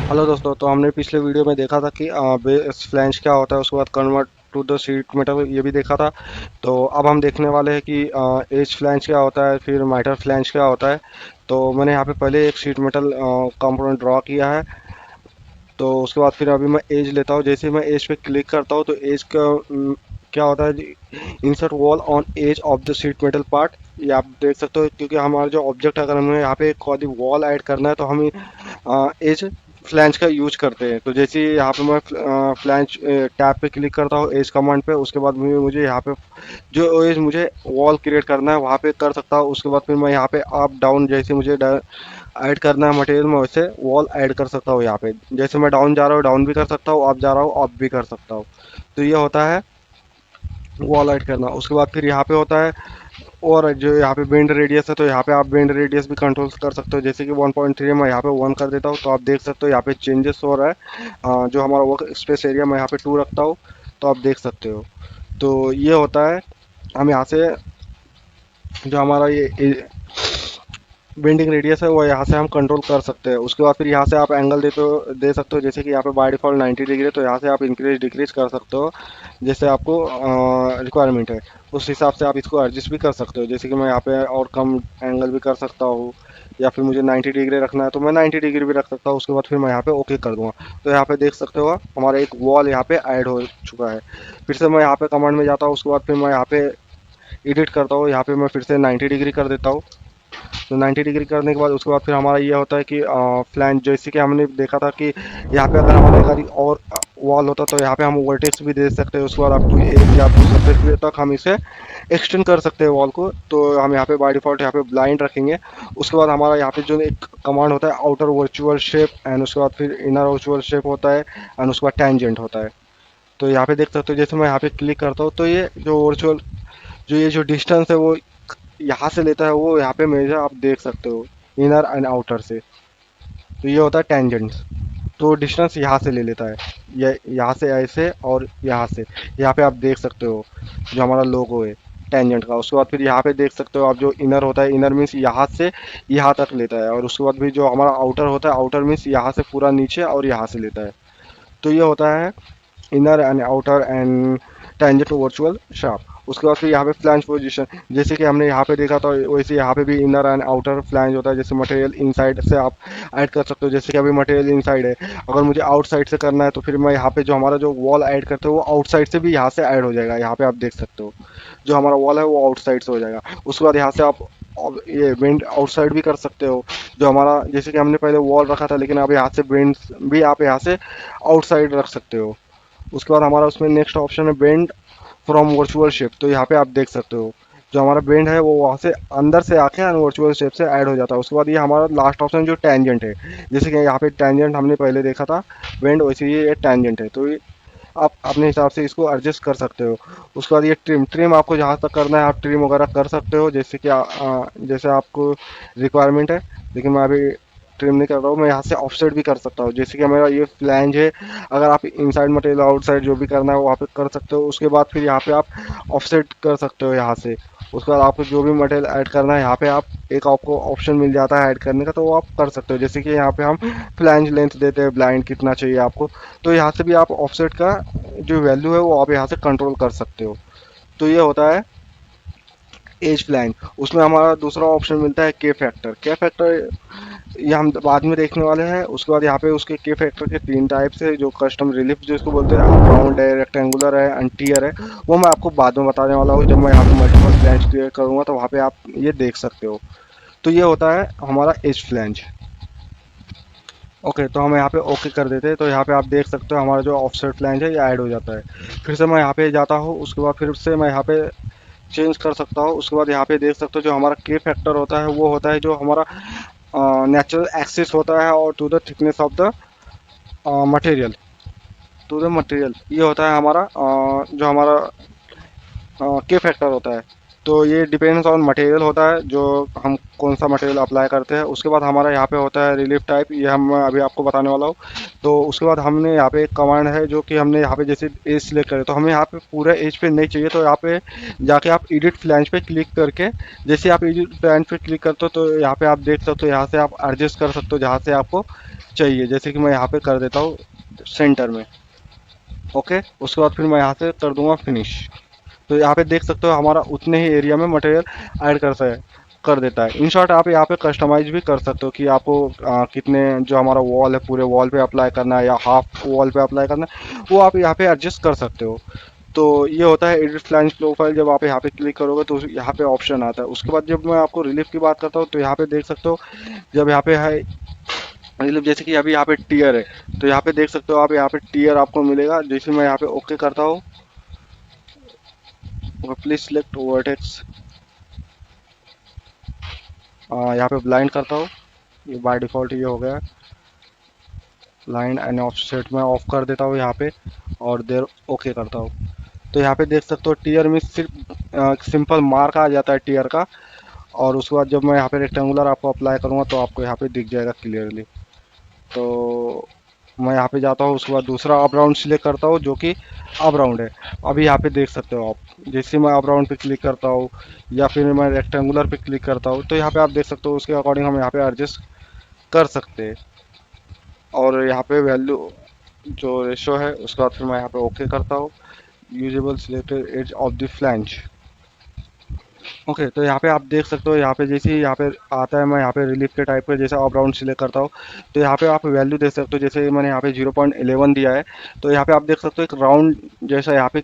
Hello दोस्तों। तो हमने पिछले वीडियो में देखा था कि बेस फ्लैंज क्या होता है, उसके बाद convert to the sheet metal ये भी देखा था। तो अब हम देखने वाले हैं कि एज फ्लैंज क्या होता है, फिर माइटर फ्लैंज क्या होता है। तो मैंने यहाँ पे पहले एक शीट मेटल कंपोनेंट ड्रॉ किया है। तो उसके बाद फिर अभी मैं एज लेता हूँ। जैसे ही मैं एज पे क्लिक करता हूँ तो एज का क्या होता है, insert wall on edge of the sheet metal part. ये आप देख सकते हो, क्योंकि हमारा जो ऑब्जेक्ट अगर हमें यहाँ पे कोई वॉल ऐड करना है तो हम एज फ्लैंज का यूज करते हैं। तो जैसे ही यहाँ पे मैं फ्लैंज टैब पे क्लिक करता हूँ एज कमांड पे, उसके बाद मुझे यहाँ पे जो एज मुझे वॉल क्रिएट करना है वहाँ पे कर सकता हूँ। उसके बाद फिर मैं यहाँ पे अप डाउन जैसे मुझे ऐड करना है मटेरियल में वैसे वॉल ऐड कर सकता हूँ। यहाँ पे जैसे मैं डाउन जा रहा हूँ डाउन भी कर सकता हूँ, अप जा रहा हूँ अप भी कर सकता हूँ। तो ये होता है वॉल ऐड करना। उसके बाद फिर यहाँ पे होता है, और जो यहाँ पे बेंड रेडियस है तो यहाँ पे आप बेंड रेडियस भी कंट्रोल कर सकते हो। जैसे कि 1.3 मैं यहाँ पे 1 कर देता हूँ तो आप देख सकते हो यहाँ पे चेंजेस हो रहा है। जो हमारा वर्क स्पेस एरिया मैं यहाँ पे 2 रखता हूँ तो आप देख सकते हो। तो ये होता है, हम यहाँ से जो हमारा ये बेंडिंग रेडियस है वो यहाँ से हम कंट्रोल कर सकते हैं। उसके बाद फिर यहाँ से आप एंगल दे सकते हो। जैसे कि यहाँ पे बाय डिफॉल्ट 90 डिग्री है तो यहाँ से आप इंक्रीज डिक्रीज कर सकते हो जैसे आपको रिक्वायरमेंट है। उस हिसाब से आप इसको एडजस्ट भी कर सकते हो। जैसे कि मैं यहाँ पे और कम एंगल भी कर सकता हूँ, या फिर मुझे 90 डिग्री रखना है तो मैं 90 डिग्री भी रख सकता हूँ। उसके बाद फिर मैं यहाँ पे ओके कर दूंगा। तो यहाँ पे देख सकते हो हमारा एक वॉल यहाँ पे ऐड हो चुका है। फिर से मैं यहाँ पे कमांड में जाता हूँ, उसके बाद फिर मैं यहाँ पे एडिट करता हूँ। यहाँ पे मैं फिर से 90 डिग्री कर देता हूँ। तो 90 डिग्री करने के बाद उसके बाद फिर हमारा ये होता है कि फ्लैंज जैसे कि हमने देखा था कि यहाँ पे अगर हमारे एक और वॉल होता तो यहाँ पे हम वर्टेक्स भी दे सकते हैं। उसके बाद अप टू एज या टू सर्फेस तक हम इसे एक्सटेंड कर सकते हैं वॉल को। तो हम यहाँ पे बाय डिफॉल्ट यहाँ पे ब्लाइंड रखेंगे। उसके बाद हमारा यहाँ पे जो एक कमांड होता है आउटर वर्चुअल शेप, एंड उसके बाद फिर इनर वर्चुअल शेप होता है, एंड उसके बाद टेंजेंट होता है। तो यहाँ पे देख सकते हो जैसे मैं यहाँ पे क्लिक करता हूँ तो ये जो वर्चुअल जो ये जो डिस्टेंस है वो यहाँ से लेता है, वो यहाँ पे मेजर आप देख सकते हो इनर एंड आउटर से। तो ये होता है टेंजेंट। तो डिस्टेंस यहाँ से ले लेता है, ये यहाँ से ऐसे और यहाँ से। यहाँ पे आप देख सकते हो जो हमारा लोगो है टेंजेंट का। उसके बाद फिर यहाँ पे देख सकते हो आप जो इनर होता है, इनर मीन्स यहाँ से यहाँ तक लेता है। और उसके बाद भी जो हमारा आउटर होता है, आउटर मीन्स यहाँ से पूरा नीचे और यहाँ से लेता है। तो ये होता है inner and outer and tangent virtual sharp. उसके बाद फिर यहाँ पे फ्लैंज पोजीशन, जैसे कि हमने यहाँ पे देखा था वैसे यहाँ पे भी इनर एंड आउटर फ्लैंज होता है। जैसे मटेरियल इनसाइड से आप ऐड कर सकते हो। जैसे कि अभी मटेरियल इनसाइड है, अगर मुझे आउटसाइड से करना है तो फिर मैं यहाँ पे जो हमारा जो वॉल ऐड करते हो वो आउटसाइड से भी यहाँ से ऐड हो जाएगा। यहाँ पे आप देख सकते हो जो हमारा वॉल है वो आउटसाइड से हो जाएगा। उसके बाद यहाँ से आप ये बेंड आउटसाइड भी कर सकते हो। जो हमारा जैसे कि हमने पहले वॉल रखा था, लेकिन अब यहाँ से बेंड भी आप यहाँ से आउटसाइड रख सकते हो। उसके बाद हमारा उसमें नेक्स्ट ऑप्शन है बेंड फ्रॉम वर्चुअल शेप। तो यहाँ पे आप देख सकते हो जो हमारा बेंड है वो वहाँ से अंदर से आके वर्चुअल शेप से ऐड हो जाता है। उसके बाद ये हमारा लास्ट ऑप्शन जो टेंजेंट है, जैसे कि यहाँ पे टेंजेंट हमने पहले देखा था बेंड, वैसे ही ये टेंजेंट है। तो ये आप अपने हिसाब से इसको एडजस्ट कर सकते हो। उसके बाद ये ट्रिम ट्रिम आपको जहाँ तक करना है आप ट्रिम वगैरह कर सकते हो, जैसे कि जैसे आपको रिक्वायरमेंट है। लेकिन मैं अभी ट्रिम नहीं कर रहा हूँ, मैं यहाँ से ऑफसेट भी कर सकता हूँ। जैसे कि मेरा ये फ्लैंज है, अगर आप इनसाइड मटेरियल आउटसाइड जो भी करना है वहाँ पे कर सकते हो। उसके बाद फिर यहाँ पे आप ऑफसेट कर सकते हो यहाँ से। उसके बाद आपको जो भी मटेरियल ऐड करना है यहाँ पे आप एक आपको ऑप्शन मिल जाता है ऐड करने का, तो वो आप कर सकते हो। जैसे कि यहाँ पे हम फ्लैंज लेंथ देते हैं, ब्लाइंड कितना चाहिए आपको, तो यहाँ से भी आप ऑफसेट का जो वैल्यू है वो आप यहाँ से कंट्रोल कर सकते हो। तो ये होता है एज फ्लैंज। उसमें हमारा दूसरा ऑप्शन मिलता है के फैक्टर। के फैक्टर ये हम बाद में देखने वाले हैं। उसके बाद यहाँ पे उसके के फैक्टर के 3 टाइप्स है, जो कस्टम रिलीफ जो इसको बोलते हैं, राउंड है, रेक्टेंगुलर है, एंड टीयर है। वो मैं आपको बाद में बताने वाला हूँ जब मैं यहाँ पे मल्टीपल फ्लैंज क्लियर करूँगा, तो वहाँ पे आप ये देख सकते हो। तो ये होता है हमारा एज फ्लैंज। ओके, तो हम यहाँ पे ओके कर देते हैं। तो यहाँ पे आप देख सकते हो हमारा जो ऑफसेट फ्लैंज है ये ऐड हो जाता है। फिर से मैं यहाँ पे जाता हूँ, उसके बाद फिर से मैं यहाँ पे चेंज कर सकता हूँ। उसके बाद यहाँ पे देख सकते हो जो हमारा के फैक्टर होता है वो होता है जो हमारा नेचुरल एक्सिस होता है और to the thickness of the material ये होता है हमारा जो हमारा के फैक्टर होता है। तो ये डिपेंड्स ऑन मटेरियल होता है, जो हम कौन सा मटेरियल अप्लाई करते हैं। उसके बाद हमारा यहाँ पे होता है रिलीफ टाइप, ये हम अभी आपको बताने वाला हूँ। तो उसके बाद हमने यहाँ पे एक कमांड है जो कि हमने यहाँ पे जैसे एज सिलेक्ट करें तो हमें यहाँ पे पूरा एज पे नहीं चाहिए, तो यहाँ पे जाके आप एडिट फ्लैंज पे क्लिक करके, जैसे आप एडिट फ्लैंज पे क्लिक करते हो तो यहाँ पे आप देख सकते हो, यहाँ से आप एडजस्ट कर सकते हो जहाँ से आपको चाहिए, जैसे कि मैं यहाँ पे कर देता हूँ सेंटर में। ओके, उसके बाद फिर मैं यहाँ से कर दूंगा फिनिश। तो यहाँ पे देख सकते हो हमारा उतने ही एरिया में मटेरियल ऐड कर देता है। इन शॉर्ट आप यहाँ पे कस्टमाइज भी कर सकते हो कि आपको कितने जो हमारा वॉल है पूरे वॉल पे अप्लाई करना है या हाफ वॉल पे अप्लाई करना है, वो आप यहाँ पे एडजस्ट कर सकते हो। तो ये होता है एडिट फ्लैंज प्रोफाइल। जब आप यहाँ पे क्लिक करोगे तो यहाँ पे ऑप्शन आता है। उसके बाद जब मैं आपको रिलीफ की बात करता हूँ तो यहाँ पे देख सकते हो, जब यहाँ पे है रिलीफ, जैसे कि अभी यहाँ पे टीयर है, तो यहाँ पे देख सकते हो आप, यहाँ पे टीयर आपको मिलेगा। जैसे मैं यहाँ पे ओके करता हूँ, प्लीज सिलेक्ट वर्टेक्स, यहाँ पे ब्लाइंड करता हूँ, ये बाय डिफॉल्ट ये हो गया। लाइन एंड ऑफसेट में ऑफ कर देता हूँ यहाँ पे, और देर ओके करता हूँ। तो यहाँ पे देख सकते हो टीयर में सिर्फ सिंपल मार्क आ जाता है टीयर का। और उसके बाद जब मैं यहाँ पे रेक्टेंगुलर आपको अप्लाई करूँगा तो आपको यहाँ पे दिख जाएगा क्लियरली। तो मैं यहाँ पे जाता हूँ, उसके बाद दूसरा अप राउंड सिलेक्ट करता हूँ जो कि अप राउंड है। अभी यहाँ पे देख सकते हो आप, जैसे मैं अप राउंड पे क्लिक करता हूँ या फिर मैं रेक्टेंगुलर पे क्लिक करता हूँ, तो यहाँ पे आप देख सकते हो उसके अकॉर्डिंग हम यहाँ पे एडजस्ट कर सकते हैं। और यहाँ पे वैल्यू जो रेशो है उसके बाद फिर मैं यहाँ पे ओके करता हूँ। Usable selected edge of the flange. Okay, तो यहाँ पे आप देख सकते हो, यहाँ पे जैसे ही यहाँ पे आता है, मैं यहाँ पे रिलीफ के टाइप पे जैसे अप राउंड सिलेक्ट करता हूँ, तो यहाँ पे आप वैल्यू देख सकते हो। जैसे मैंने यहाँ पे 0.11 दिया है, तो यहाँ पे आप देख सकते हो एक राउंड जैसा यहाँ पे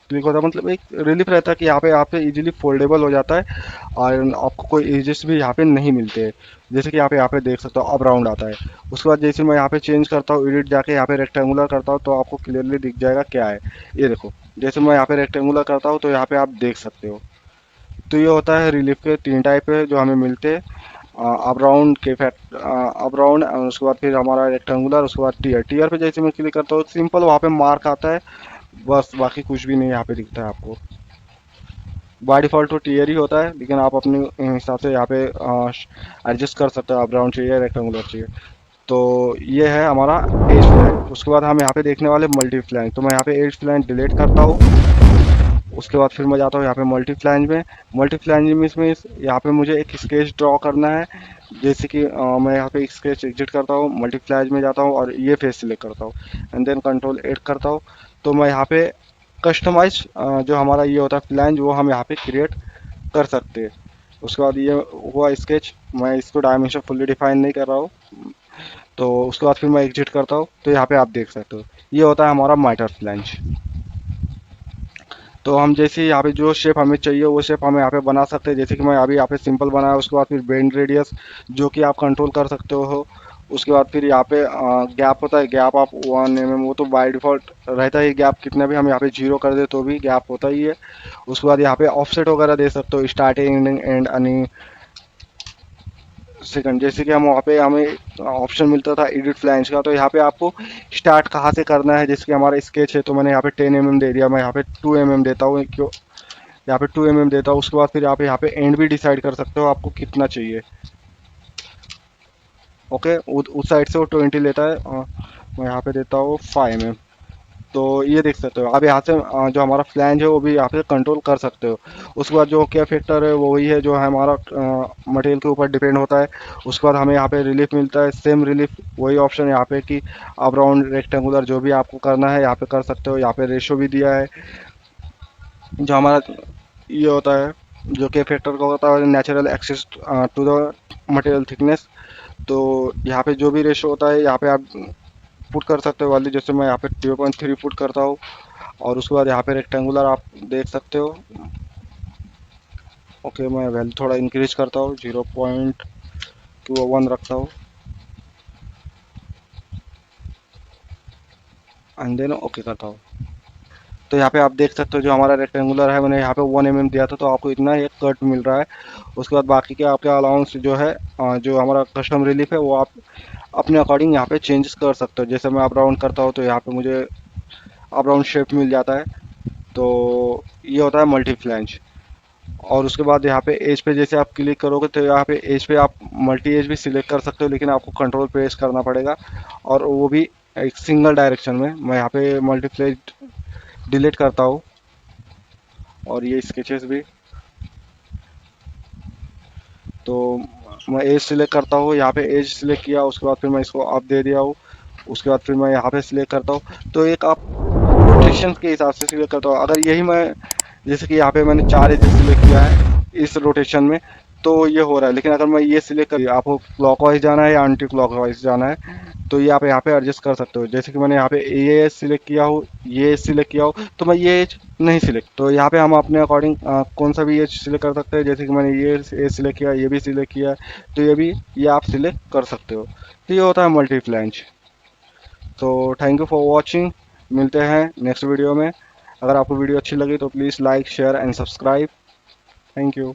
क्लिक होता है, मतलब एक रिलीफ रहता है कि यहाँ पे इजीली फोल्डेबल हो जाता है और आपको कोई एजेस भी यहाँ पे नहीं मिलते हैं। जैसे कि यहाँ पे देख सकते हो अप राउंड आता है। उसके बाद जैसे मैं यहाँ पे चेंज करता हूँ, एडिट जाके यहाँ पे रेक्टेंगुलर करता हूँ, तो आपको क्लियरली दिख जाएगा क्या है। ये देखो, जैसे मैं यहाँ पे रेक्टेंगुलर करता हूँ तो यहाँ पे आप देख सकते हो। तो ये होता है रिलीफ के तीन टाइप है जो हमें मिलते हैं, अप राउंड के फैक्ट, अप राउंड, उसके बाद फिर हमारा रेक्टेंगुलर, उसके बाद टीयर। टीयर पे जैसे मैं क्लिक करता हूँ सिंपल वहाँ पे मार्क आता है, बस बाकी कुछ भी नहीं यहाँ पे दिखता है आपको। बाय डिफॉल्ट तो टीयर ही होता है, लेकिन आप अपने हिसाब से यहाँ पे एडजस्ट कर सकते हो, अप राउंड चाहिए रेक्टेंगुलर चाहिए। तो ये है हमारा एज फ्लैंज। उसके बाद हम यहाँ पे देखने वाले मल्टी फ्लैंज। तो मैं यहाँ पे एज फ्लैंज डिलीट करता हूँ। उसके बाद फिर मैं जाता हूँ यहाँ पे मल्टी फ्लैंज में। मल्टी फ्लैंज में इसमें यहाँ पे मुझे एक स्केच ड्रॉ करना है। जैसे कि मैं यहाँ पे एक स्केच एग्जिट करता हूँ, मल्टी फ्लैंज में जाता हूँ और ये फेस सिलेक्ट करता हूँ एंड देन कंट्रोल एड करता हूँ। तो मैं यहाँ पे कस्टमाइज जो हमारा ये होता है फ्लैंज, वो हम यहाँ पे क्रिएट कर सकते हैं। उसके बाद ये हुआ स्केच, मैं इसको डायमेंशन फुल्ली डिफाइन नहीं कर रहा हूँ। तो उसके बाद फिर मैं एग्जिट करता हूँ, तो यहाँ पे आप देख सकते हो ये होता है हमारा माइटर फ्लैंज। तो हम जैसे यहाँ पे जो शेप हमें चाहिए वो शेप हम यहाँ पे बना सकते हैं। जैसे कि मैं अभी यहाँ पे सिंपल बनाया, उसके बाद फिर बेंड रेडियस जो कि आप कंट्रोल कर सकते हो। उसके बाद फिर यहाँ पे गैप होता है, गैप आप 1 mm, वो तो बाय डिफॉल्ट रहता है गैप, कितना भी हम यहाँ पे 0 कर दे तो भी गैप होता ही है। उसके बाद यहाँ पे ऑफसेट वगैरह दे सकते हो, स्टार्टिंग एंड एनी सेकंड। जैसे कि हम वहाँ पे हमें ऑप्शन मिलता था एडिट फ्लैंज का, तो यहाँ पे आपको स्टार्ट कहाँ से करना है। जैसे कि हमारा स्केच है तो मैंने यहाँ पे 10 mm दे दिया, मैं यहाँ पे 2 mm देता हूँ, क्यों यहाँ पे 2 mm देता हूँ। उसके बाद फिर आप यहाँ पे एंड भी डिसाइड कर सकते हो आपको कितना चाहिए। ओके, उस साइड से वो 20 लेता है, मैं यहाँ पे देता हूँ 5 mm। तो ये देख सकते हो आप यहाँ से जो हमारा फ्लैंज है वो भी यहाँ पे कंट्रोल कर सकते हो। उसके बाद जो क्या फैक्टर है वो वही है जो है हमारा मटेरियल के ऊपर डिपेंड होता है। उसके बाद हमें यहाँ पे रिलीफ मिलता है, सेम रिलीफ वही ऑप्शन यहाँ पे कि अब राउंड रेक्टेंगुलर जो भी आपको करना है यहाँ पे कर सकते हो। यहाँ पे रेशो भी दिया है जो हमारा ये होता है, जो के फैक्टर का होता है natural axis to the material thickness. तो यहाँ पे जो भी रेशो होता है यहाँ पे आप पुट कर सकते हो वाली, जैसे मैं यहाँ पे 0.3 पुट करता हूँ। और उसके बाद यहाँ पे रेक्टेंगुलर आप देख सकते हो। ओके, मैं वैल्यू थोड़ा इंक्रीज करता हूँ, 0.21 रखता हूँ एंड देन ओके करता हूँ। तो यहाँ पे आप देख सकते हो जो हमारा रेक्टेंगुलर है मैंने यहाँ पे 1 mm दिया था, तो आपको इतना एक कट मिल रहा है। उसके बाद बाकी के आपके अलाउंस जो है जो हमारा कस्टम रिलीफ है वो आप अपने अकॉर्डिंग यहाँ पे चेंजेस कर सकते हो। जैसे मैं अप राउंड करता हूँ तो यहाँ पे मुझे अप राउंड शेप मिल जाता है। तो ये होता है मल्टी फ्लैंज। और उसके बाद यहाँ पे एज पे जैसे आप क्लिक करोगे तो यहाँ पे एज पे आप मल्टी एज भी सिलेक्ट कर सकते हो, लेकिन आपको कंट्रोल प्रेस करना पड़ेगा, और वो भी एक सिंगल डायरेक्शन में। मैं यहाँ पे मल्टीप्लाई डिलीट करता हूँ और ये स्केचेस भी। तो मैं एज सिलेक्ट करता हूँ, यहाँ पे एज सिलेक्ट किया, उसके बाद फिर मैं इसको अप दे दिया हूँ, उसके बाद फिर मैं यहाँ पे सिलेक्ट करता हूँ। तो एक आप रोटेशन के हिसाब से सिलेक्ट करता हूँ। अगर यही मैं, जैसे कि यहाँ पे मैंने 4 एजेस सिलेक्ट किया है इस रोटेशन में, तो ये हो रहा है। लेकिन अगर मैं ये सिलेक्ट कर, आपको क्लॉकवाइज जाना है या एंटी क्लॉकवाइज जाना है, तो ये आप यहाँ पे एडजस्ट कर सकते हो। जैसे कि मैंने यहाँ पे ये एज सिलेक्ट किया हो, ये एज सिलेक्ट किया हो, तो मैं ये एज नहीं सिलेक्ट, तो यहाँ पे हम अपने अकॉर्डिंग कौन सा भी एज सिलेक्ट कर सकते हैं। जैसे कि मैंने ये एज सिलेक्ट किया, ये भी सिलेक्ट किया है, तो ये भी, ये आप सिलेक्ट कर सकते हो। तो ये होता है मल्टी फ्लैंज। तो थैंक यू फॉर वॉचिंग, मिलते हैं नेक्स्ट वीडियो में। अगर आपको वीडियो अच्छी लगी तो please like share and subscribe. Thank you.